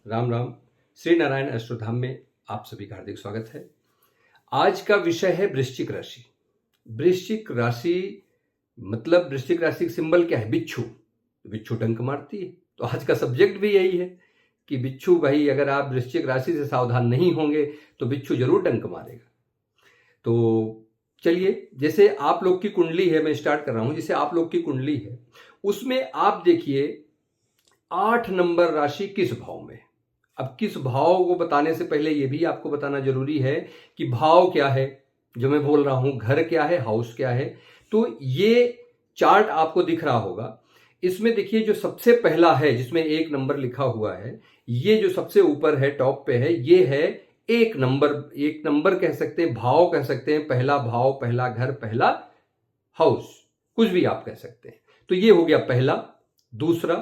राम राम। श्री नारायण अष्टधाम में आप सभी का हार्दिक स्वागत है। आज का विषय है वृश्चिक राशि। वृश्चिक राशि मतलब वृश्चिक राशि का सिंबल क्या है? बिच्छू। बिच्छू डंक मारती है, तो आज का सब्जेक्ट भी यही है कि बिच्छू, भाई अगर आप वृश्चिक राशि से सावधान नहीं होंगे तो बिच्छू जरूर डंक मारेगा। तो चलिए, जैसे आप लोग की कुंडली है, मैं स्टार्ट कर रहा हूं। जैसे आप लोग की कुंडली है, उसमें आप देखिए 8 नंबर राशि किस भाव में है। अब किस भाव को बताने से पहले यह भी आपको बताना जरूरी है कि भाव क्या है, जो मैं बोल रहा हूं, घर क्या है, हाउस क्या है। तो ये चार्ट आपको दिख रहा होगा। इसमें देखिए जो सबसे पहला है, जिसमें 1 नंबर लिखा हुआ है, ये जो सबसे ऊपर है, टॉप पे है, ये है 1 नंबर। 1 नंबर कह सकते हैं, भाव कह सकते हैं, पहला भाव, पहला घर, पहला हाउस, कुछ भी आप कह सकते हैं। तो ये हो गया पहला, दूसरा,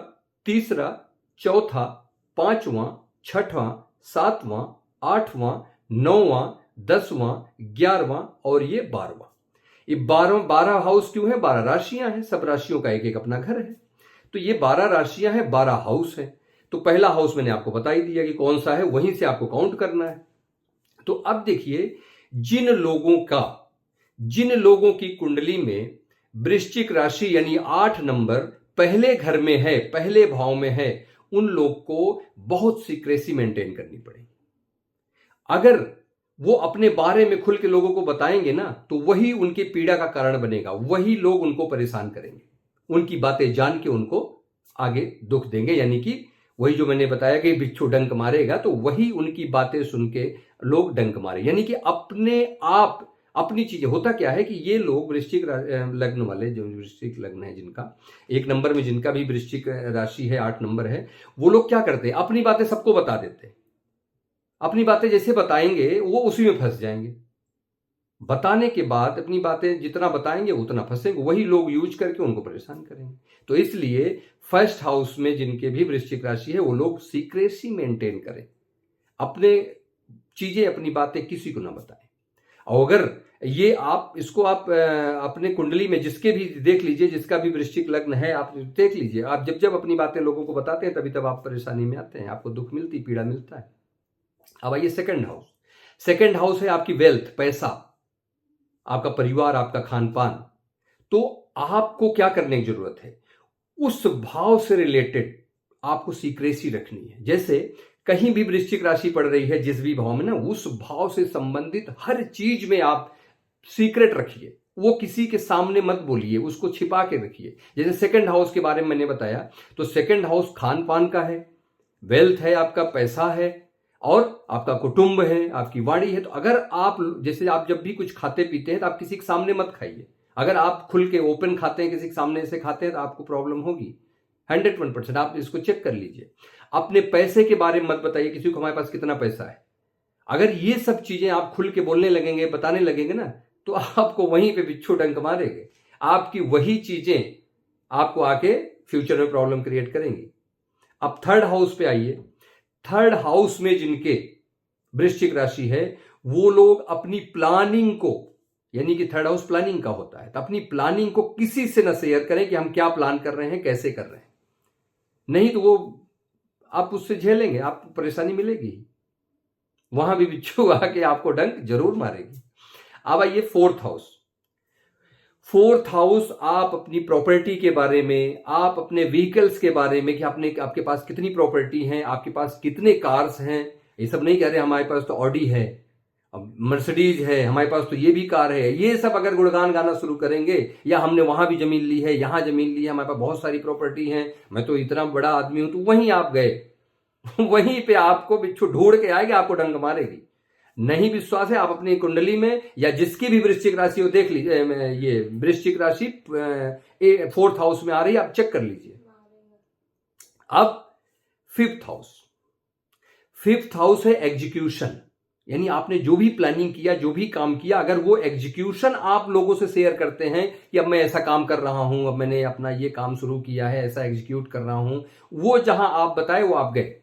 तीसरा, चौथा, पांचवां, छठवां, सातवां, आठवां, नौवां, 10वां, 11वां और ये 12वां। ये 12 हाउस क्यों है? 12 राशियां हैं, सब राशियों का एक एक अपना घर है। तो ये 12 राशियां हैं, 12 हाउस हैं। तो पहला हाउस मैंने आपको बता ही दिया कि कौन सा है, वहीं से आपको काउंट करना है। तो अब देखिए, जिन लोगों की कुंडली में वृश्चिक राशि यानी 8 नंबर पहले घर में है, पहले भाव में है, उन लोग को बहुत सीक्रेसी मेंटेन करनी पड़ेगी। अगर वो अपने बारे में खुल के लोगों को बताएंगे ना, तो वही उनकी पीड़ा का कारण बनेगा, वही लोग उनको परेशान करेंगे, उनकी बातें जान के उनको आगे दुख देंगे। यानी कि वही जो मैंने बताया कि बिच्छू डंक मारेगा, तो वही उनकी बातें सुन के लोग डंक मारे। यानी कि अपने आप अपनी चीजें, होता क्या है कि ये लोग वृश्चिक लग्न वाले, जो वृश्चिक लग्न है, जिनका 1 नंबर में, जिनका भी वृश्चिक राशि है, 8 नंबर है, वो लोग क्या करते हैं, अपनी बातें सबको बता देते हैं। अपनी बातें जैसे बताएंगे वो उसी में फंस जाएंगे। बताने के बाद अपनी बातें जितना बताएंगे उतना फंसेंगे, वही लोग यूज करके उनको परेशान करेंगे। तो इसलिए फर्स्ट हाउस में जिनके भी वृश्चिक राशि है, वो लोग सीक्रेसी मेंटेन करें, अपने चीजें, अपनी बातें किसी को ना बताएं। और अगर ये आप इसको आप अपने कुंडली में जिसके भी देख लीजिए, जिसका भी वृश्चिक लग्न है, आप देख लीजिए, आप जब जब अपनी बातें लोगों को बताते हैं, तभी तब आप परेशानी में आते हैं, आपको दुख मिलती, पीड़ा मिलता है। अब आइए सेकंड हाउस। सेकंड हाउस है आपकी वेल्थ, पैसा, आपका परिवार, आपका खान पान। तो आपको क्या करने की जरूरत है, उस भाव से रिलेटेड आपको सीक्रेसी रखनी है। जैसे कहीं भी वृश्चिक राशि पड़ रही है, जिस भी भाव में ना, उस भाव से संबंधित हर चीज में आप सीक्रेट रखिए, वो किसी के सामने मत बोलिए, उसको छिपा के रखिए। जैसे सेकंड हाउस के बारे में मैंने बताया, तो सेकंड हाउस खान पान का है, वेल्थ है, आपका पैसा है, और आपका कुटुंब है, आपकी वाणी है। तो अगर आप, जैसे आप जब भी कुछ खाते पीते हैं, तो आप किसी के सामने मत खाइए। अगर आप खुल के ओपन खाते हैं, किसी के सामने से खाते हैं, तो आपको प्रॉब्लम होगी 101%। आप इसको चेक कर लीजिए। अपने पैसे के बारे में मत बताइए किसी को, हमारे पास कितना पैसा है। अगर ये सब चीजें आप खुल के बोलने लगेंगे, बताने लगेंगे ना, तो आपको वहीं पे बिच्छू डंक मारेंगे। आपकी वही चीजें आपको आके फ्यूचर में प्रॉब्लम क्रिएट करेंगी। अब थर्ड हाउस पे आइए। थर्ड हाउस में जिनके वृश्चिक राशि है, वो लोग अपनी प्लानिंग को, यानी कि थर्ड हाउस प्लानिंग का होता है, तो अपनी प्लानिंग को किसी से न शेयर करें कि हम क्या प्लान कर रहे हैं, कैसे कर रहे हैं। नहीं तो वो आप उससे झेलेंगे, आपको परेशानी मिलेगी, वहां भी बिच्छू आके आपको डंक जरूर मारेगी। अब आइए फोर्थ हाउस। फोर्थ हाउस, आप अपनी प्रॉपर्टी के बारे में, आप अपने व्हीकल्स के बारे में, कि आपके पास कितनी प्रॉपर्टी है, आपके पास कितने कार्स हैं। ये सब नहीं कह रहे हमारे पास तो ऑडी है, मर्सिडीज है, हमारे पास तो ये भी कार है। ये सब अगर गुणगान गाना शुरू करेंगे, या हमने वहां भी जमीन ली है, यहां जमीन ली है, हमारे पास बहुत सारी प्रॉपर्टी है, मैं तो इतना बड़ा आदमी हूं, तो वहीं आप गए वहीं पे आपको बिच्छू ढूंढ के आएगी, आपको डंक मारेगी। नहीं विश्वास है, आप अपनी कुंडली में या जिसकी भी वृश्चिक राशि हो देख लीजिए, ये वृश्चिक राशि फोर्थ हाउस में आ रही है, आप चेक कर लीजिए। अब फिफ्थ हाउस। फिफ्थ हाउस है एग्जीक्यूशन, यानी आपने जो भी प्लानिंग किया, जो भी काम किया, अगर वो एग्जीक्यूशन आप लोगों से शेयर करते हैं कि अब मैं ऐसा काम कर रहा हूं, अब मैंने अपना ये काम शुरू किया है, ऐसा एग्जीक्यूट कर रहा हूं, वो जहां आप बताए वो आप गए,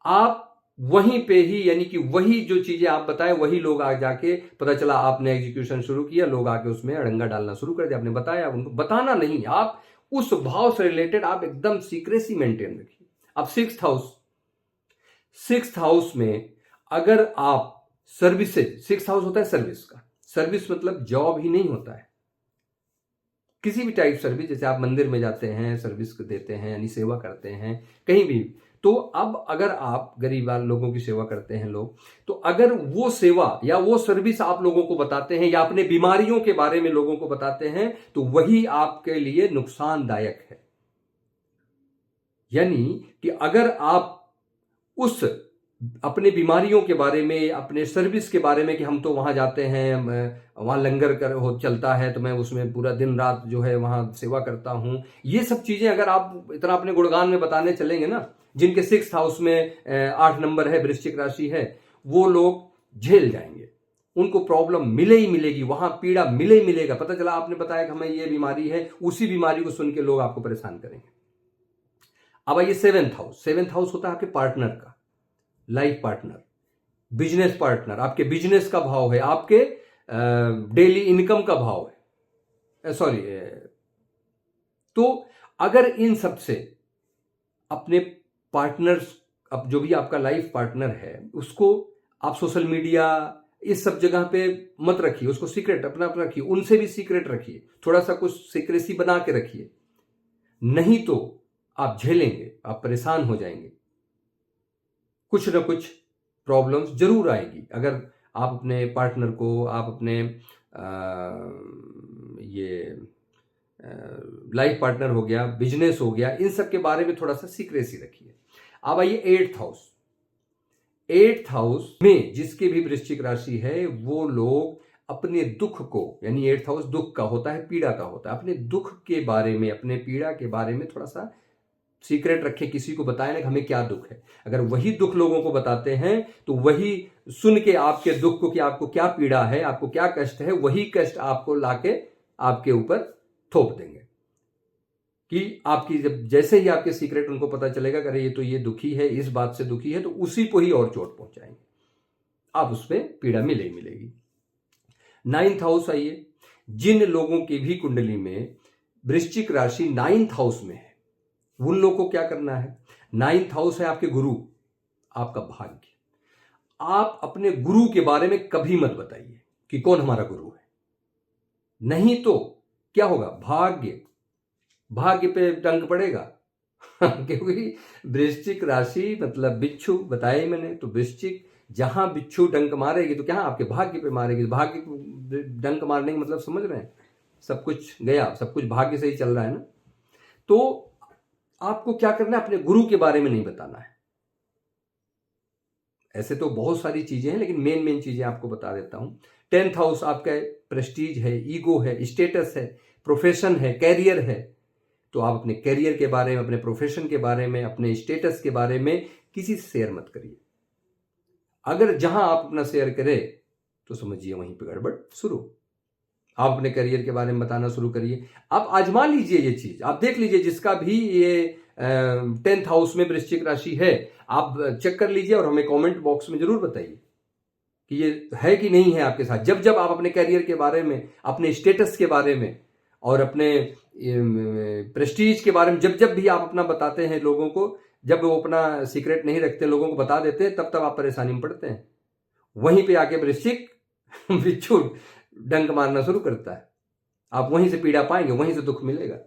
आप वहीं पे ही, यानी कि वही जो चीजें आप बताए वही लोग आ जाके, पता चला आपने एग्जीक्यूशन शुरू किया, लोग आके उसमें अड़ंगा डालना शुरू कर दिया। आपने बताया, उनको बताना नहीं, आप उस भाव से रिलेटेड आप एकदम सीक्रेसी मेंटेन रखिए। अब सिक्स्थ हाउस, सिक्स्थ हाउस में अगर आप सर्विसेज, सिक्स्थ हाउस होता है सर्विस का, सर्विस मतलब जॉब ही नहीं होता है, किसी भी टाइप सर्विस, जैसे आप मंदिर में जाते हैं सर्विस देते हैं यानी सेवा करते हैं कहीं भी। तो अब अगर आप गरीब लोगों की सेवा करते हैं लोग, तो अगर वो सेवा या वो सर्विस आप लोगों को बताते हैं या अपने बीमारियों के बारे में लोगों को बताते हैं, तो वही आपके लिए नुकसानदायक है। यानी कि अगर आप उस अपने बीमारियों के बारे में, अपने सर्विस के बारे में कि हम तो वहां जाते हैं, वहां लंगर चलता है तो मैं उसमें पूरा दिन रात जो है वहां सेवा करता हूं, ये सब चीजें अगर आप इतना अपने गुणगान में बताने चलेंगे ना, जिनके सिक्स्थ हाउस में 8 नंबर है, वृश्चिक राशि है, वो लोग झेल जाएंगे, उनको प्रॉब्लम मिले ही मिलेगी, वहां पीड़ा मिले ही मिलेगा। पता चला आपने बताया कि हमें ये बीमारी है, उसी बीमारी को सुन के लोग आपको परेशान करेंगे। अब आइए सेवेंथ हाउस। सेवेंथ हाउस होता है आपके पार्टनर का, लाइफ पार्टनर, बिजनेस पार्टनर, आपके बिजनेस का भाव है, आपके डेली इनकम का भाव है, सॉरी। तो अगर इन सब से अपने पार्टनर्स, अब जो भी आपका लाइफ पार्टनर है, उसको आप सोशल मीडिया इस सब जगह पे मत रखिए, उसको सीक्रेट अपना रखिए, उनसे भी सीक्रेट रखिए, थोड़ा सा कुछ सीक्रेसी बना के रखिए, नहीं तो आप झेलेंगे, आप परेशान हो जाएंगे, कुछ ना कुछ प्रॉब्लम्स जरूर आएगी। अगर आप अपने पार्टनर को, आप अपने ये लाइफ पार्टनर हो गया, बिजनेस हो गया, इन सब के बारे में थोड़ा सा सीक्रेसी रखिए। अब आइए एट्थ हाउस। एट्थ हाउस में जिसके भी वृश्चिक राशि है, वो लोग अपने दुख को, यानी एट्थ हाउस दुख का होता है, पीड़ा का होता है, अपने दुख के बारे में, अपने पीड़ा के बारे में थोड़ा सा सीक्रेट रखे, किसी को बताए ना कि हमें क्या दुख है। अगर वही दुख लोगों को बताते हैं तो वही सुन के आपके दुख को, कि आपको क्या पीड़ा है, आपको क्या कष्ट है, वही कष्ट आपको लाके आपके ऊपर थोप देंगे। कि आपकी जब जैसे ही आपके सीक्रेट उनको पता चलेगा, अरे ये तो ये दुखी है, इस बात से दुखी है, तो उसी को ही और चोट पहुंचाएंगे, आप उसमें पीड़ा मिले मिलेगी। नाइन्थ हाउस आइए। जिन लोगों की भी कुंडली में वृश्चिक राशि नाइन्थ हाउस में है, उन लोगों को क्या करना है? नाइन्थ हाउस है आपके गुरु, आपका भाग्य। आप अपने गुरु के बारे में कभी मत बताइए कि कौन हमारा गुरु है, नहीं तो क्या होगा? भाग्य पे डंक पड़ेगा। क्योंकि वृश्चिक राशि मतलब बिच्छू, बताया ही मैंने, तो वृश्चिक जहां बिच्छू डंक मारेगी तो क्या आपके भाग्य पे मारेगी। भाग्य को डंक मारने का मतलब समझ रहे हैं? सब कुछ गया, सब कुछ भाग्य से ही चल रहा है ना। तो आपको क्या करना है? अपने गुरु के बारे में नहीं बताना है। ऐसे तो बहुत सारी चीजें हैं, लेकिन मेन चीजें आपको बता देता हूं। 10th हाउस आपका प्रेस्टीज है, ईगो है, स्टेटस है, प्रोफेशन है, कैरियर है। तो आप अपने कैरियर के बारे में, अपने प्रोफेशन के बारे में, अपने स्टेटस के बारे में किसी से शेयर मत करिए। अगर जहां आप अपना शेयर करें तो समझिए वहीं पर गड़बड़ शुरू। आप अपने करियर के बारे में बताना शुरू करिए। आप आजमा लीजिए ये चीज, आप देख लीजिए, जिसका भी ये 10th हाउस में वृश्चिक राशि है, आप चेक कर लीजिए और हमें कमेंट बॉक्स में जरूर बताइए कि ये है कि नहीं है आपके साथ। जब जब आप अपने करियर के बारे में, अपने स्टेटस के बारे में और अपने प्रेस्टीज के बारे में जब जब भी आप अपना बताते हैं लोगों को, जब वो अपना सीक्रेट नहीं रखते, लोगों को बता देते हैं, तब तब आप परेशानी में पड़ते हैं। वहीं पे आके वृश्चिक बिच्छू डंक मारना शुरू करता है, आप वहीं से पीड़ा पाएंगे, वहीं से दुख मिलेगा।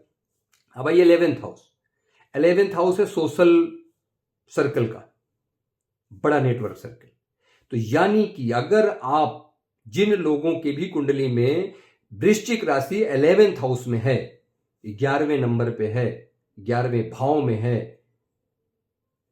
अब आइए 11th हाउस। 11th हाउस है सोशल सर्कल का, बड़ा नेटवर्क सर्कल। तो यानी कि अगर आप जिन लोगों के भी कुंडली में वृश्चिक राशि 11th हाउस में है, 11वें नंबर पे है, 11वें भाव में है,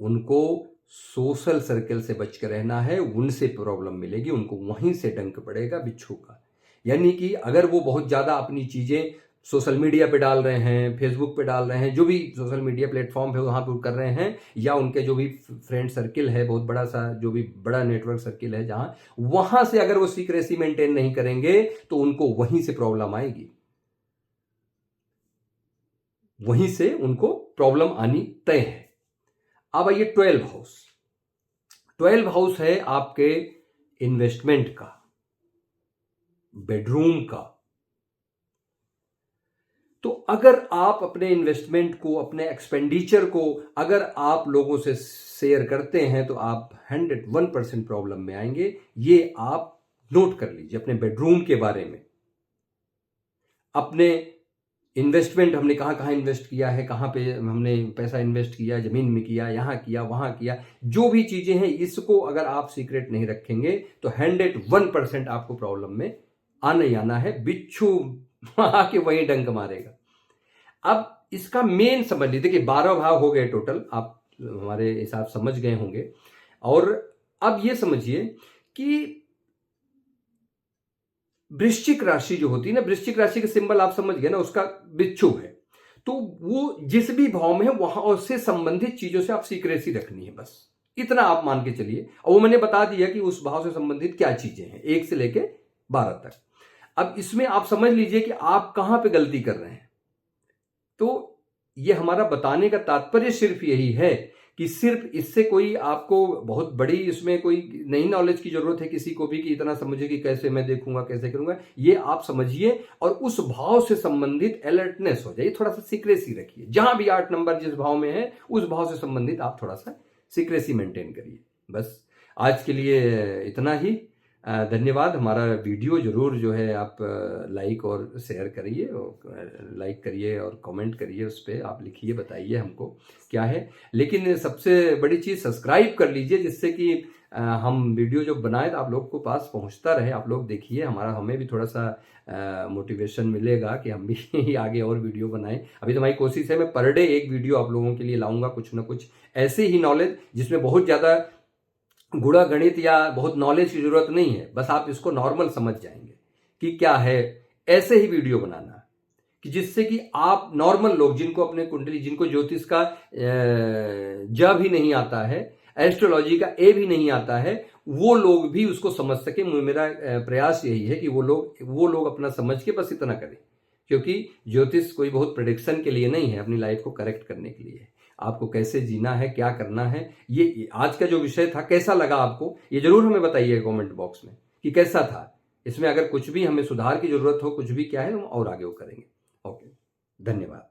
उनको सोशल सर्कल से बच कर रहना है, उनसे प्रॉब्लम मिलेगी, उनको वहीं से डंक पड़ेगा बिच्छू का। यानी कि अगर वो बहुत ज्यादा अपनी चीजें सोशल मीडिया पे डाल रहे हैं, फेसबुक पे डाल रहे हैं, जो भी सोशल मीडिया प्लेटफॉर्म है वहां पे कर रहे हैं, या उनके जो भी फ्रेंड सर्किल है, बहुत बड़ा सा जो भी बड़ा नेटवर्क सर्किल है जहां, वहां से अगर वो सीक्रेसी मेंटेन नहीं करेंगे तो उनको वहीं से प्रॉब्लम आएगी, वहीं से उनको प्रॉब्लम आनी तय है। अब आइए 12 हाउस। 12 हाउस है आपके इन्वेस्टमेंट का, बेडरूम का। तो अगर आप अपने इन्वेस्टमेंट को, अपने एक्सपेंडिचर को अगर आप लोगों से शेयर करते हैं तो आप 101% प्रॉब्लम में आएंगे। ये आप नोट कर लीजिए अपने बेडरूम के बारे में। अपने इन्वेस्टमेंट हमने कहाँ कहाँ इन्वेस्ट किया है, कहाँ पे हमने पैसा इन्वेस्ट किया, ज़मीन में किया, यहाँ किया, वहाँ किया, जो भी चीज़ें हैं, इसको अगर आप सीक्रेट नहीं रखेंगे तो 101% आपको प्रॉब्लम में आना ही आना है। बिच्छू आके वहीं डंक मारेगा। अब इसका मेन समझ लीजिए, देखिए 12 भाव हो गए टोटल, आप हमारे हिसाब समझ गए होंगे। और अब ये समझिए कि वृश्चिक राशि जो होती है ना, वृश्चिक राशि का सिंबल आप समझ गए ना, उसका बिच्छू है। तो वो जिस भी भाव में है वहां से संबंधित चीजों से आप सीक्रेसी रखनी है, बस इतना आप मान के चलिए। और वो मैंने बता दिया कि उस भाव से संबंधित क्या चीजें हैं, 1 से लेके 12 तक। अब इसमें आप समझ लीजिए कि आप कहां पे गलती कर रहे हैं। तो ये हमारा बताने का तात्पर्य सिर्फ यही है कि सिर्फ इससे कोई आपको बहुत बड़ी इसमें कोई नई नॉलेज की जरूरत है किसी को भी कि इतना समझे कि कैसे मैं देखूंगा, कैसे करूंगा। ये आप समझिए और उस भाव से संबंधित अलर्टनेस हो जाइए, थोड़ा सा सीक्रेसी रखिए। जहां भी 8 नंबर जिस भाव में है उस भाव से संबंधित आप थोड़ा सा सीक्रेसी मेंटेन करिए। बस आज के लिए इतना ही। धन्यवाद। हमारा वीडियो जरूर जो है आप लाइक और शेयर करिए, और लाइक करिए और कमेंट करिए, उस पर आप लिखिए, बताइए हमको क्या है। लेकिन सबसे बड़ी चीज़ सब्सक्राइब कर लीजिए, जिससे कि हम वीडियो जो बनाए तो आप लोग को पास पहुंचता रहे। आप लोग देखिए, हमें भी थोड़ा सा मोटिवेशन मिलेगा कि हम भी आगे और वीडियो बनाएं। अभी तो हमारी कोशिश है, मैं पर डे एक वीडियो आप लोगों के लिए लाऊंगा, कुछ ना कुछ ऐसे ही नॉलेज जिसमें बहुत ज़्यादा गुणा गणित या बहुत नॉलेज की जरूरत नहीं है। बस आप इसको नॉर्मल समझ जाएंगे कि क्या है। ऐसे ही वीडियो बनाना कि जिससे कि आप नॉर्मल लोग, जिनको अपने कुंडली, जिनको ज्योतिष का ज भी नहीं आता है, एस्ट्रोलॉजी का ए भी नहीं आता है, वो लोग भी उसको समझ सके। मेरा प्रयास यही है कि वो लोग अपना समझ के बस इतना करें, क्योंकि ज्योतिष कोई बहुत प्रेडिक्शन के लिए नहीं है, अपनी लाइफ को करेक्ट करने के लिए है। आपको कैसे जीना है, क्या करना है। ये आज का जो विषय था, कैसा लगा आपको, ये जरूर हमें बताइए कमेंट बॉक्स में कि कैसा था। इसमें अगर कुछ भी हमें सुधार की जरूरत हो, कुछ भी क्या है, हम और आगे वो करेंगे। ओके, धन्यवाद।